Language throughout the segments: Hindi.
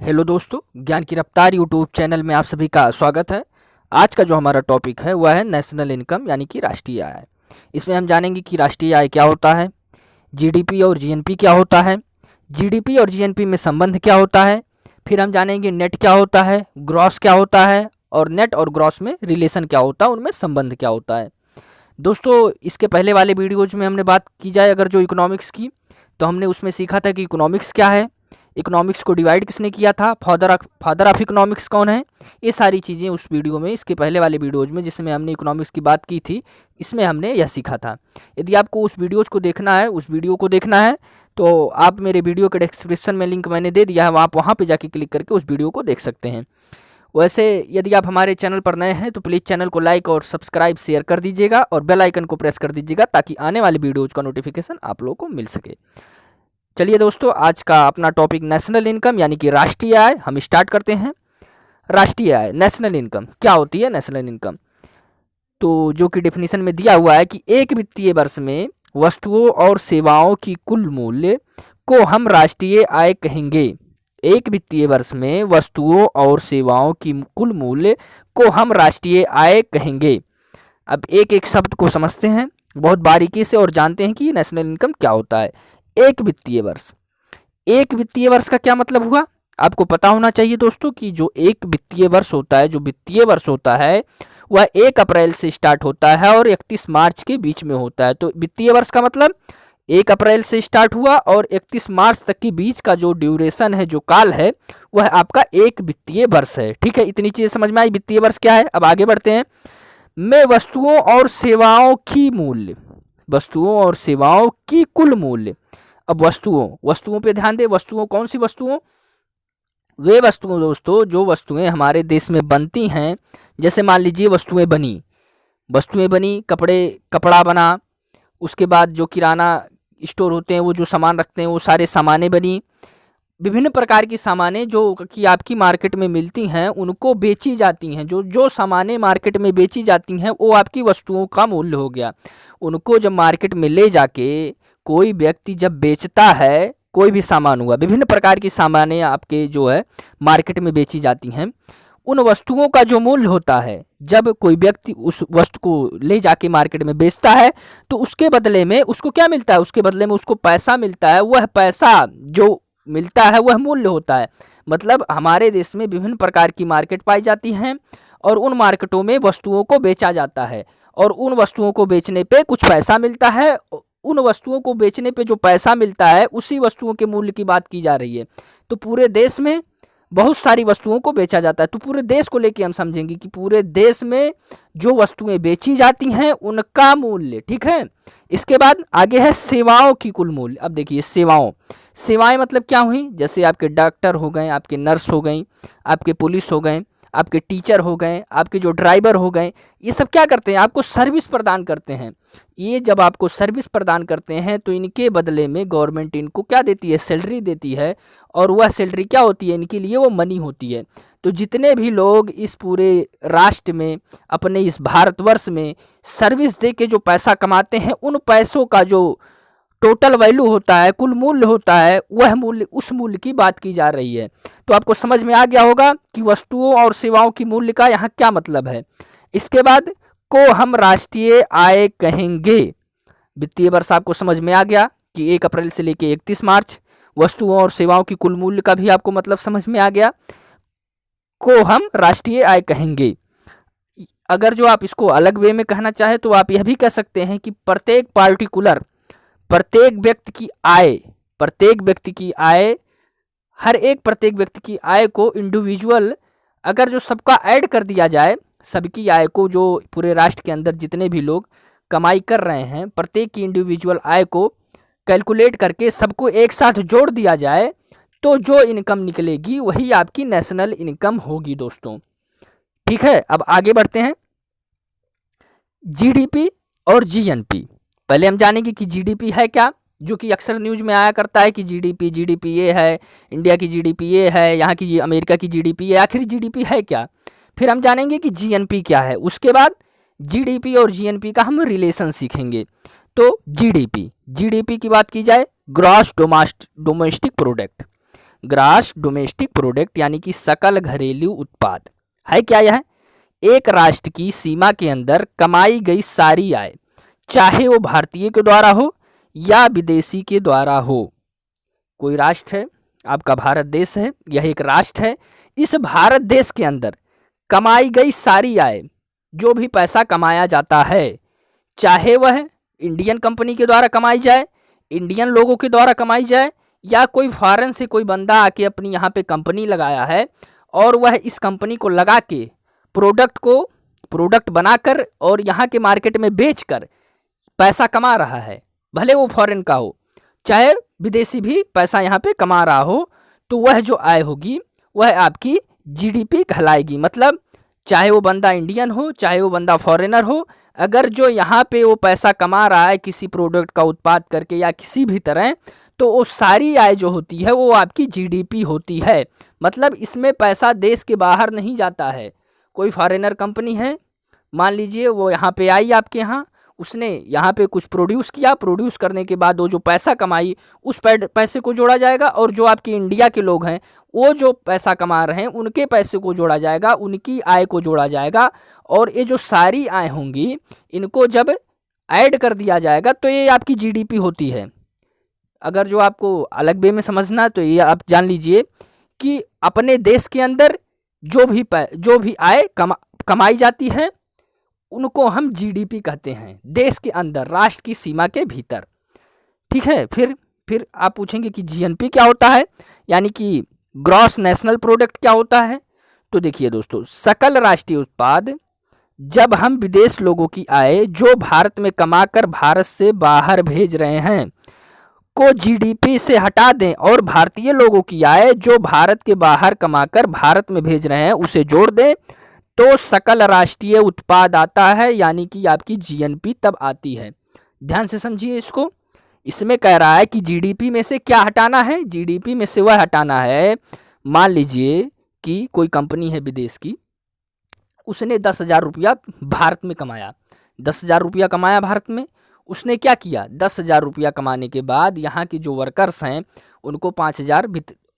हेलो दोस्तों, ज्ञान की रफ्तार यूट्यूब चैनल में आप सभी का स्वागत है। आज का जो हमारा टॉपिक है वह है नेशनल इनकम यानी कि राष्ट्रीय आय। इसमें हम जानेंगे कि राष्ट्रीय आय क्या होता है, जीडीपी और जीएनपी क्या होता है, जीडीपी और जीएनपी में संबंध क्या होता है। फिर हम जानेंगे नेट क्या होता है, ग्रॉस क्या होता है और नेट और ग्रॉस में रिलेशन क्या होता है, उनमें संबंध क्या होता है। दोस्तों, इसके पहले वाले वीडियोज में हमने बात की जाए अगर जो इकोनॉमिक्स की, तो हमने उसमें सीखा था कि इकोनॉमिक्स क्या है, इकोनॉमिक्स को डिवाइड किसने किया था, फादर ऑफ इकोनॉमिक्स कौन है। ये सारी चीज़ें उस वीडियो में, इसके पहले वाले वीडियोज में जिसमें हमने इकोनॉमिक्स की बात की थी, इसमें हमने यह सीखा था। यदि आपको उस वीडियोज़ को देखना है, उस वीडियो को देखना है, तो आप मेरे वीडियो के डिस्क्रिप्शन में लिंक मैंने दे दिया है, आप वहाँ पर जाके क्लिक करके उस वीडियो को देख सकते हैं। वैसे यदि आप हमारे चैनल पर नए हैं तो प्लीज़ चैनल को लाइक और सब्सक्राइब शेयर कर दीजिएगा और बेल आइकन को प्रेस कर दीजिएगा ताकि आने वाली वीडियोज़ का नोटिफिकेशन आप लोगों को मिल सके। चलिए दोस्तों, आज का अपना टॉपिक नेशनल इनकम यानी कि राष्ट्रीय आय हम स्टार्ट करते हैं। राष्ट्रीय आय, नेशनल इनकम क्या होती है। नेशनल इनकम तो जो कि डेफिनेशन में दिया हुआ है कि एक वित्तीय वर्ष में वस्तुओं और सेवाओं की कुल मूल्य को हम राष्ट्रीय आय कहेंगे। एक वित्तीय वर्ष में वस्तुओं और सेवाओं की कुल मूल्य को हम राष्ट्रीय आय कहेंगे। अब एक एक शब्द को समझते हैं बहुत बारीकी से और जानते हैं कि नेशनल इनकम क्या होता है। एक वित्तीय वर्ष, एक वित्तीय वर्ष का क्या मतलब हुआ, आपको पता होना चाहिए दोस्तों कि जो एक वित्तीय वर्ष होता है, जो वित्तीय वर्ष होता है वह 1 अप्रैल से स्टार्ट होता है और 31 मार्च के बीच में होता है। तो वित्तीय वर्ष का मतलब 1 अप्रैल से स्टार्ट हुआ और 31 मार्च तक के बीच का जो ड्यूरेशन है, जो काल है, वह आपका एक वित्तीय वर्ष है। ठीक है, इतनी चीज़ें समझ में आई वित्तीय वर्ष क्या है। अब आगे बढ़ते हैं। में वस्तुओं और सेवाओं की मूल्य, वस्तुओं और सेवाओं की कुल मूल्य। अब वस्तुओं पे ध्यान दें। वस्तुओं, कौन सी वस्तुओं, वे वस्तुएं दोस्तों जो वस्तुएं हमारे देश में बनती हैं। जैसे मान लीजिए वस्तुएं बनी, कपड़ा बना, उसके बाद जो किराना स्टोर होते हैं वो जो सामान रखते हैं वो सारे सामानें बनी। विभिन्न प्रकार की सामानें जो कि आपकी मार्केट में मिलती हैं उनको बेची जाती हैं। जो जो सामानें मार्केट में बेची जाती हैं वो आपकी वस्तुओं का मूल्य हो गया। उनको जब मार्केट में ले जाके कोई व्यक्ति जब बेचता है, कोई भी सामान हुआ, विभिन्न प्रकार की सामानें आपके जो है मार्केट में बेची जाती हैं, उन वस्तुओं का जो मूल्य होता है, जब कोई व्यक्ति उस वस्तु को ले जाके मार्केट में बेचता है तो उसके बदले में उसको क्या मिलता है, उसके बदले में उसको पैसा मिलता है। वह पैसा जो मिलता है वह मूल्य होता है। मतलब हमारे देश में विभिन्न प्रकार की मार्केट पाई जाती हैं और उन मार्केटों में वस्तुओं को बेचा जाता है और उन वस्तुओं को बेचने पे कुछ पैसा मिलता है। उन वस्तुओं को बेचने पे जो पैसा मिलता है उसी वस्तुओं के मूल्य की बात की जा रही है। तो पूरे देश में बहुत सारी वस्तुओं को बेचा जाता है। तो पूरे देश को लेके हम समझेंगे कि पूरे देश में जो वस्तुएं बेची जाती हैं उनका मूल्य। ठीक है, इसके बाद आगे है सेवाओं की कुल मूल्य। अब देखिए सेवाएं मतलब क्या हुई, जैसे आपके डॉक्टर हो गए, आपके नर्स हो गई, आपके पुलिस हो गए, आपके टीचर हो गए, आपके जो ड्राइवर हो गए, ये सब क्या करते हैं, आपको सर्विस प्रदान करते हैं। ये जब आपको सर्विस प्रदान करते हैं तो इनके बदले में गवर्नमेंट इनको क्या देती है, सैलरी देती है। और वह सैलरी क्या होती है, इनके लिए वो मनी होती है। तो जितने भी लोग इस पूरे राष्ट्र में, अपने इस भारतवर्ष में सर्विस दे के जो पैसा कमाते हैं, उन पैसों का जो टोटल वैल्यू होता है, कुल मूल्य होता है, वह मूल्य, उस मूल्य की बात की जा रही है। तो आपको समझ में आ गया होगा कि वस्तुओं और सेवाओं की मूल्य का यहाँ क्या मतलब है। इसके बाद को हम राष्ट्रीय आय कहेंगे। वित्तीय वर्ष आपको समझ में आ गया कि 1 अप्रैल से लेकर 31 मार्च। वस्तुओं और सेवाओं की कुल मूल्य का भी आपको मतलब समझ में आ गया, को हम राष्ट्रीय आय कहेंगे। अगर जो आप इसको अलग वे में कहना चाहे तो आप यह भी कह सकते हैं कि प्रत्येक व्यक्ति की आय, प्रत्येक व्यक्ति की आय को इंडिविजुअल, अगर जो सबका ऐड कर दिया जाए, सबकी आय को, जो पूरे राष्ट्र के अंदर जितने भी लोग कमाई कर रहे हैं, प्रत्येक की इंडिविजुअल आय को कैलकुलेट करके सबको एक साथ जोड़ दिया जाए तो जो इनकम निकलेगी वही आपकी नेशनल इनकम होगी दोस्तों। ठीक है, अब आगे बढ़ते हैं। जीडीपी और जीएनपी, पहले हम जानेंगे कि जीडीपी है क्या, जो कि अक्सर न्यूज में आया करता है कि जीडीपी ये है, इंडिया की जीडीपी ये है, यहाँ की अमेरिका की जीडीपी है। आखिर जीडीपी है क्या, फिर हम जानेंगे कि जीएनपी क्या है। उसके बाद जीडीपी और जीएनपी का हम रिलेशन सीखेंगे। तो जीडीपी की बात की जाए, gross domestic product, gross domestic product यानी कि सकल घरेलू उत्पाद है क्या यह? एक राष्ट्र की सीमा के अंदर कमाई गई सारी आय, चाहे वो भारतीय के द्वारा हो या विदेशी के द्वारा हो। कोई राष्ट्र है, आपका भारत देश है, यह एक राष्ट्र है। इस भारत देश के अंदर कमाई गई सारी आय, जो भी पैसा कमाया जाता है, चाहे वह इंडियन कंपनी के द्वारा कमाई जाए, इंडियन लोगों के द्वारा कमाई जाए, या कोई फॉरेन से कोई बंदा आके अपनी यहाँ पे कंपनी लगाया है और वह इस कंपनी को लगा के प्रोडक्ट बनाकर और यहाँ के मार्केट में बेचकर पैसा कमा रहा है, भले वो फॉरेन का हो चाहे विदेशी भी पैसा यहाँ पे कमा रहा हो, तो वह जो आय होगी वह आपकी जीडीपी कहलाएगी। मतलब चाहे वो बंदा इंडियन हो चाहे वो बंदा फॉरेनर हो, अगर जो यहाँ पे वो पैसा कमा रहा है किसी प्रोडक्ट का उत्पाद करके या किसी भी तरह, तो वो सारी आय जो होती है वो आपकी जीडीपी होती है। मतलब इसमें पैसा देश के बाहर नहीं जाता है। कोई फॉरेनर कंपनी है, मान लीजिए वो यहाँ पे आई आपके यहाँ, उसने यहाँ पे कुछ प्रोड्यूस किया, प्रोड्यूस करने के बाद वो जो पैसा कमाई उस पैसे को जोड़ा जाएगा, और जो आपके इंडिया के लोग हैं वो जो पैसा कमा रहे हैं उनके पैसे को जोड़ा जाएगा, उनकी आय को जोड़ा जाएगा, और ये जो सारी आय होंगी इनको जब ऐड कर दिया जाएगा तो ये आपकी जीडीपी होती है। अगर जो आपको अलग वे में समझना तो ये आप जान लीजिए कि अपने देश के अंदर जो भी आय कमाई जाती है उनको हम जीडीपी कहते हैं, देश के अंदर राष्ट्र की सीमा के भीतर। ठीक है। फिर आप पूछेंगे कि जीएनपी क्या होता है, यानी कि ग्रॉस नेशनल प्रोडक्ट क्या होता है। तो देखिए दोस्तों, सकल राष्ट्रीय उत्पाद, जब हम विदेश लोगों की आय जो भारत में कमाकर भारत से बाहर भेज रहे हैं को जीडीपी से हटा दें और भारतीय लोगों की आय जो भारत के बाहर कमाकर भारत में भेज रहे हैं उसे जोड़ दें, तो सकल राष्ट्रीय उत्पाद आता है, यानी कि आपकी जीएनपी तब आती है। ध्यान से समझिए इसको। इसमें कह रहा है कि जीडीपी में से क्या हटाना है, जीडीपी में से वह हटाना है, मान लीजिए कि कोई कंपनी है विदेश की, उसने 10,000 रुपया भारत में कमाया, 10,000 रुपया कमाया भारत में, उसने क्या किया, 10,000 रुपया कमाने के बाद यहाँ के जो वर्कर्स हैं उनको 5,000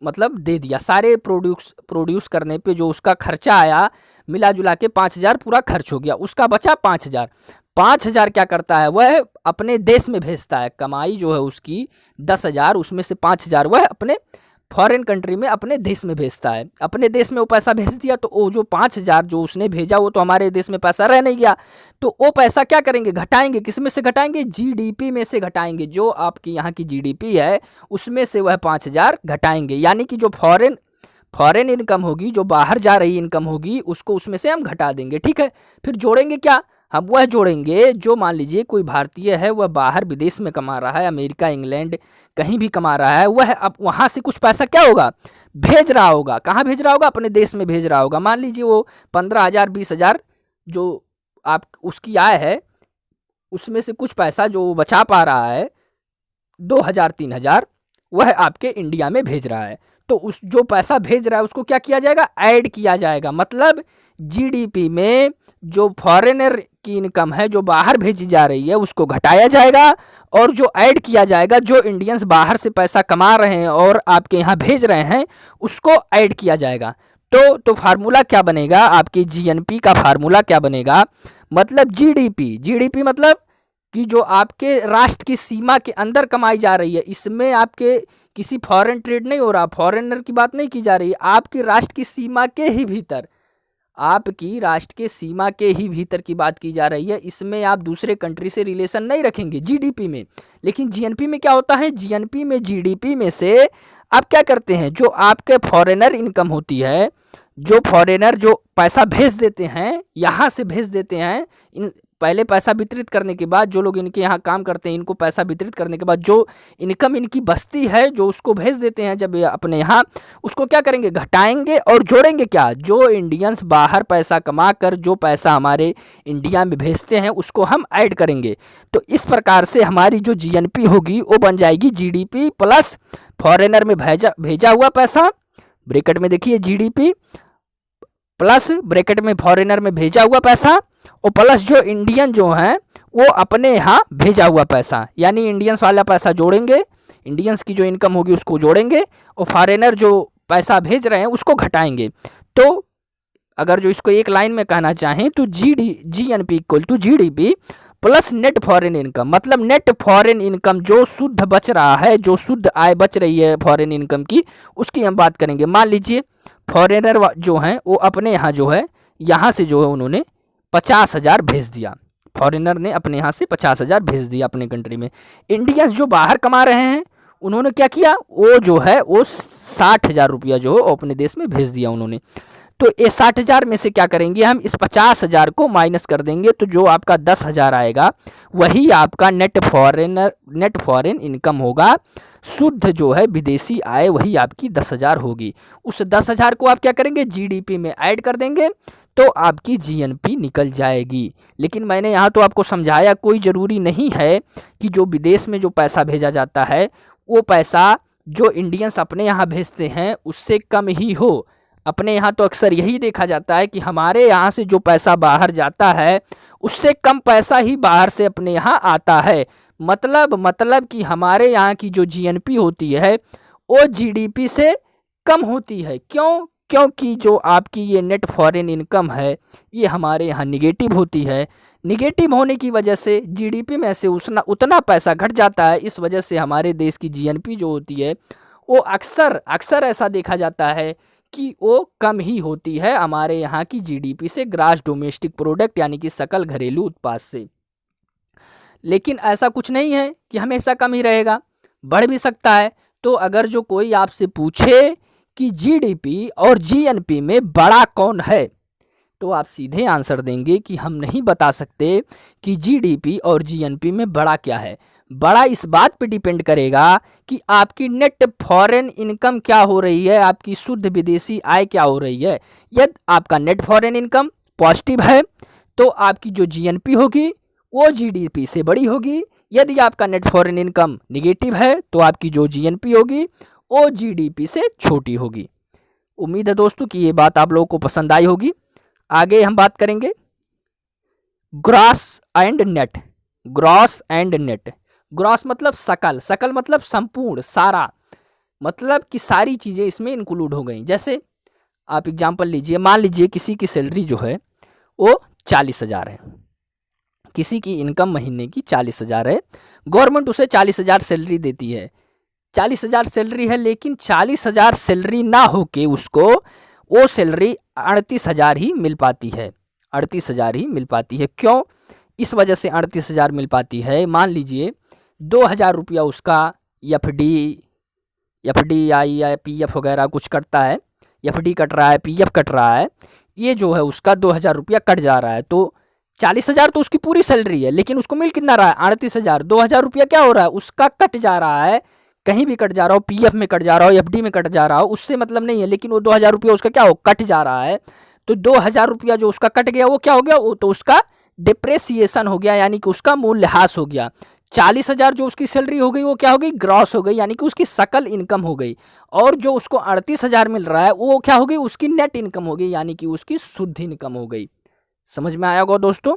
मतलब दे दिया। सारे प्रोड्यूस करने पे जो उसका खर्चा आया मिला जुला के 5,000 पूरा खर्च हो गया, उसका बचा 5,000। 5,000 क्या करता है, वह अपने देश में भेजता है। कमाई जो है उसकी 10,000, उसमें से 5,000 वह अपने फॉरेन कंट्री में अपने देश में भेजता है। अपने देश में वो पैसा भेज दिया तो वो जो 5,000 जो उसने भेजा वो तो हमारे देश में पैसा रह नहीं गया, तो वो पैसा क्या करेंगे, घटाएंगे। किस में से घटाएंगे, जीडीपी में से घटाएंगे। जो आपकी यहाँ की जीडीपी है उसमें से वह 5,000 घटाएंगे, यानी कि जो फॉरेन इनकम होगी, जो बाहर जा रही इनकम होगी, उसको उसमें से हम घटा देंगे। ठीक है। फिर जोड़ेंगे क्या, हम वह जोड़ेंगे जो मान लीजिए कोई भारतीय है, वह बाहर विदेश में कमा रहा है, अमेरिका इंग्लैंड कहीं भी कमा रहा है, वह अब वहाँ से कुछ पैसा क्या होगा, भेज रहा होगा। कहाँ भेज रहा होगा, अपने देश में भेज रहा होगा। मान लीजिए वो 15,000 20,000 जो आप उसकी आय है उसमें से कुछ पैसा जो बचा पा रहा है, 2,000 3,000 वह आपके इंडिया में भेज रहा है। तो उस जो पैसा भेज रहा है उसको क्या किया जाएगा, ऐड किया जाएगा। मतलब जीडीपी में जो फॉरेनर की इनकम है जो बाहर भेजी जा रही है उसको घटाया जाएगा, और जो ऐड किया जाएगा, जो इंडियंस बाहर से पैसा कमा रहे हैं और आपके यहाँ भेज रहे हैं उसको ऐड किया जाएगा। तो फार्मूला क्या बनेगा, आपकी जीएनपी का फार्मूला क्या बनेगा, मतलब जीडीपी मतलब कि जो आपके राष्ट्र की सीमा के अंदर कमाई जा रही है, इसमें आपके किसी फॉरेन ट्रेड नहीं हो रहा, फॉरेनर की बात नहीं की जा रही है, आपकी राष्ट्र की सीमा के ही भीतर, आपकी राष्ट्र के सीमा के ही भीतर की बात की जा रही है। इसमें आप दूसरे कंट्री से रिलेशन नहीं रखेंगे जीडीपी में। लेकिन जीएनपी में क्या होता है, जीएनपी में जीडीपी में से आप क्या करते हैं, जो आपके फॉरेनर इनकम होती है, जो फॉरेनर जो पैसा भेज देते हैं, यहाँ से भेज देते हैं, इन पहले पैसा वितरित करने के बाद, जो लोग इनके यहाँ काम करते हैं इनको पैसा वितरित करने के बाद जो इनकम इनकी बचती है जो उसको भेज देते हैं जब अपने यहाँ, उसको क्या करेंगे, घटाएंगे और जोड़ेंगे क्या, जो इंडियंस बाहर पैसा कमा कर जो पैसा हमारे इंडिया में भेजते हैं उसको हम ऐड करेंगे। तो इस प्रकार से हमारी जो जीएनपी होगी वो बन जाएगी जीडीपी प्लस फॉरेनर में भेजा हुआ पैसा, ब्रैकेट में देखिए जीडीपी प्लस ब्रैकेट में फॉरेनर में भेजा हुआ पैसा, और प्लस जो इंडियन जो हैं वो अपने यहाँ भेजा हुआ पैसा, यानी इंडियंस वाला पैसा जोड़ेंगे, इंडियंस की जो इनकम होगी उसको जोड़ेंगे और फॉरेनर जो पैसा भेज रहे हैं उसको घटाएंगे। तो अगर जो इसको एक लाइन में कहना चाहें तो GNP equal to GDP plus net foreign income, मतलब नेट फॉरेन इनकम जो शुद्ध बच रहा है, जो शुद्ध आय बच रही है फॉरेन इनकम की, उसकी हम बात करेंगे। मान लीजिए फॉरेनर जो हैं वो अपने यहाँ जो है, यहाँ से जो है उन्होंने 50,000 भेज दिया, फॉरेनर ने अपने यहाँ से 50,000 भेज दिया अपने कंट्री में। इंडियंस जो बाहर कमा रहे हैं उन्होंने क्या किया, वो जो है वो 60,000 रुपया जो है अपने देश में भेज दिया उन्होंने। तो ये 60,000 में से क्या करेंगे हम, इस 50,000 को माइनस कर देंगे, तो जो आपका 10,000 आएगा वही आपका नेट फॉरेन इनकम होगा। शुद्ध जो है विदेशी आय वही आपकी 10,000 होगी। उस 10,000 को आप क्या करेंगे, जीडीपी में ऐड कर देंगे तो आपकी जीएनपी निकल जाएगी। लेकिन मैंने यहाँ तो आपको समझाया, कोई ज़रूरी नहीं है कि जो विदेश में जो पैसा भेजा जाता है वो पैसा जो इंडियंस अपने यहाँ भेजते हैं उससे कम ही हो। अपने यहाँ तो अक्सर यही देखा जाता है कि हमारे यहाँ से जो पैसा बाहर जाता है उससे कम पैसा ही बाहर से अपने यहाँ आता है। मतलब कि हमारे यहाँ की जो जीएनपी होती है वो जीडीपी से कम होती है। क्यों? क्योंकि जो आपकी ये नेट फॉरेन इनकम है ये हमारे यहाँ निगेटिव होती है। निगेटिव होने की वजह से जीडीपी में से उतना पैसा घट जाता है। इस वजह से हमारे देश की जीएनपी जो होती है वो अक्सर ऐसा देखा जाता है कि वो कम ही होती है हमारे यहाँ की जीडीपी से, ग्रास डोमेस्टिक प्रोडक्ट यानी कि सकल घरेलू उत्पाद से। लेकिन ऐसा कुछ नहीं है कि हमेशा कम ही रहेगा, बढ़ भी सकता है। तो अगर जो कोई आपसे पूछे कि जीडीपी और जीएनपी में बड़ा कौन है, तो आप सीधे आंसर देंगे कि हम नहीं बता सकते कि जीडीपी और जीएनपी में बड़ा क्या है। बड़ा इस बात पे डिपेंड करेगा कि आपकी नेट फॉरेन इनकम क्या हो रही है, आपकी शुद्ध विदेशी आय क्या हो रही है। यदि आपका नेट फॉरेन इनकम पॉजिटिव है तो आपकी जो जीएनपी होगी वो जीडीपी से बड़ी होगी। यदि आपका नेट फॉरेन इनकम निगेटिव है तो आपकी जो जीएनपी होगी वो जीडीपी से छोटी होगी। उम्मीद है दोस्तों कि ये बात आप लोगों को पसंद आई होगी। आगे हम बात करेंगे gross and net. Gross and net, gross मतलब सकल, सकल मतलब संपूर्ण, सारा, मतलब कि सारी चीज़ें इसमें इंक्लूड हो गई। जैसे आप एग्जांपल लीजिए, मान लीजिए किसी की सैलरी जो है वो 40,000 है, किसी की इनकम महीने की 40,000 है, गवर्नमेंट उसे 40,000 सैलरी देती है। 40,000 सैलरी है, लेकिन 40,000 सैलरी ना होके उसको वो सैलरी 38,000 ही मिल पाती है, 38,000 ही मिल पाती है। क्यों इस वजह से 38,000 मिल पाती है? मान लीजिए 2,000 रुपया उसका एफडी या पीएफ वगैरह कुछ कटता है, एफडी कट रहा है, पीएफ कट रहा है, ये जो है उसका 2,000 रुपया कट जा रहा है। तो 40,000 तो उसकी पूरी सैलरी है, लेकिन उसको मिल कितना रहा है, 38,000। 2,000 रुपया क्या हो रहा है, उसका कट जा रहा है, कहीं भी कट जा रहा हो, पीएफ में कट जा रहा हो, एफडी में कट जा रहा हो, उससे मतलब नहीं है, लेकिन वो 2,000 रुपया उसका क्या हो, कट जा रहा है। तो 2,000 रुपया जो उसका कट गया वो क्या हो गया, वो तो उसका डिप्रेसिएशन हो गया, यानी कि उसका मूल्यह्रास हो गया। 40,000 जो उसकी सैलरी हो गई वो क्या हो गई, ग्रॉस हो गई, यानी कि उसकी सकल इनकम हो गई। और जो उसको 38,000 मिल रहा है वो क्या हो गई, उसकी नेट इनकम हो गई, यानी कि उसकी शुद्ध इनकम हो गई। समझ में आया होगा दोस्तों।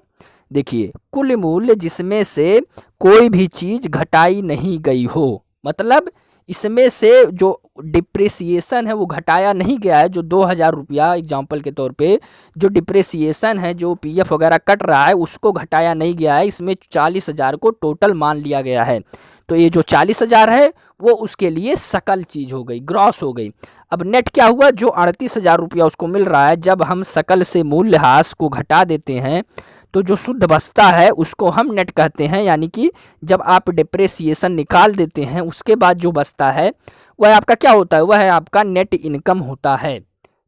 देखिए, कुल मूल्य जिसमें से कोई भी चीज़ घटाई नहीं गई हो, मतलब इसमें से जो डिप्रेसिएशन है वो घटाया नहीं गया है। जो 2,000 रुपया एग्जाम्पल के तौर पे जो डिप्रेसिएशन है, जो पीएफ वगैरह कट रहा है, उसको घटाया नहीं गया है। इसमें 40,000 को टोटल मान लिया गया है। तो ये जो 40,000 है वो उसके लिए सकल चीज़ हो गई, ग्रॉस हो गई। अब नेट क्या हुआ, जो 38,000 रुपया उसको मिल रहा है, जब हम सकल से मूल्यह्रास को घटा देते हैं तो जो शुद्ध बचता है उसको हम नेट कहते हैं। यानी कि जब आप डिप्रेसिएशन निकाल देते हैं उसके बाद जो बचता है वह आपका क्या होता है, वह है आपका नेट इनकम होता है।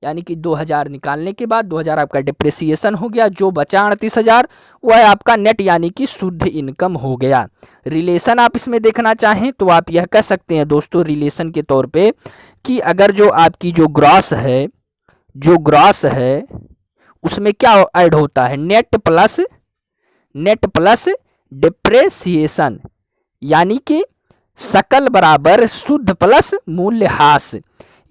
यानी कि 2,000 निकालने के बाद 2,000 आपका डिप्रेसिएशन हो गया, जो बचा 38,000 वह आपका नेट यानी कि शुद्ध इनकम हो गया। रिलेशन आप इसमें देखना चाहें तो आप यह कह सकते हैं दोस्तों रिलेशन के तौर पे कि अगर जो आपकी जो ग्रॉस है उसमें क्या ऐड होता है, नेट प्लस डिप्रेसिएशन, यानी कि सकल बराबर शुद्ध प्लस मूल्यह्रास।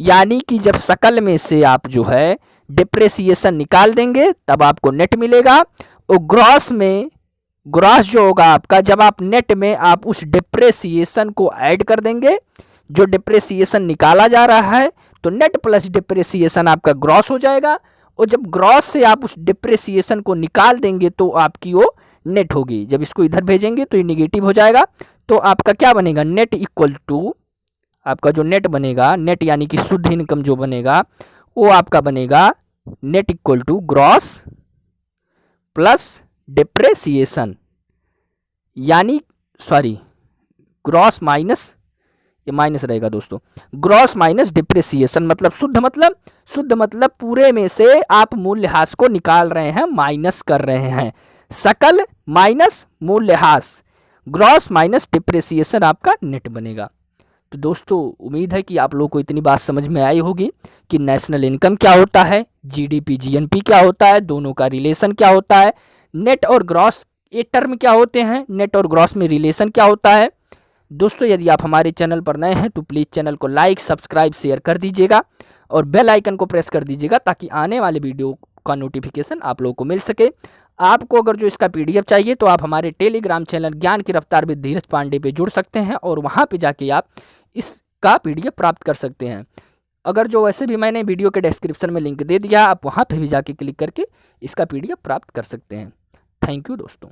यानी कि जब सकल में से आप जो है डिप्रेसिएशन निकाल देंगे तब आपको नेट मिलेगा, और ग्रॉस में ग्रॉस जो होगा आपका, जब आप नेट में आप उस डिप्रेसिएशन को ऐड कर देंगे, जो डिप्रेसिएशन निकाला जा रहा है, तो नेट प्लस डिप्रेसिएशन आपका ग्रॉस हो जाएगा। और जब ग्रॉस से आप उस डिप्रेसिएशन को निकाल देंगे तो आपकी वो नेट होगी। जब इसको इधर भेजेंगे तो ये निगेटिव हो जाएगा, तो आपका क्या बनेगा, नेट इक्वल टू, आपका जो नेट बनेगा, नेट यानी कि शुद्ध इनकम जो बनेगा वो आपका बनेगा net equal to gross plus depreciation, यानी सॉरी ग्रॉस माइनस, ये माइनस रहेगा दोस्तों, ग्रॉस माइनस डिप्रेसिएशन मतलब शुद्ध मतलब पूरे में से आप मूल्यह्रास को निकाल रहे हैं, माइनस कर रहे हैं। सकल माइनस मूल्यह्रास, ग्रॉस माइनस डिप्रेसिएशन आपका नेट बनेगा। तो दोस्तों उम्मीद है कि आप लोगों को इतनी बात समझ में आई होगी कि नेशनल इनकम क्या होता है, जीडीपी जीएनपी क्या होता है, दोनों का रिलेशन क्या होता है, नेट और ग्रॉस ये टर्म क्या होते हैं, नेट और ग्रॉस में रिलेशन क्या होता है। दोस्तों यदि आप हमारे चैनल पर नए हैं तो प्लीज़ चैनल को लाइक, सब्सक्राइब, शेयर कर दीजिएगा और बेल आइकन को प्रेस कर दीजिएगा ताकि आने वाले वीडियो का नोटिफिकेशन आप लोगों को मिल सके। आपको अगर जो इसका पीडीएफ चाहिए तो आप हमारे टेलीग्राम चैनल ज्ञान की रफ्तार विद धीरज पांडे पे जुड़ सकते हैं और वहाँ पे जाके आप इसका पीडीएफ प्राप्त कर सकते हैं। अगर जो वैसे भी मैंने वीडियो के डिस्क्रिप्शन में लिंक दे दिया, आप वहाँ पे भी जाके क्लिक करके इसका पीडीएफ प्राप्त कर सकते हैं। थैंक यू दोस्तों।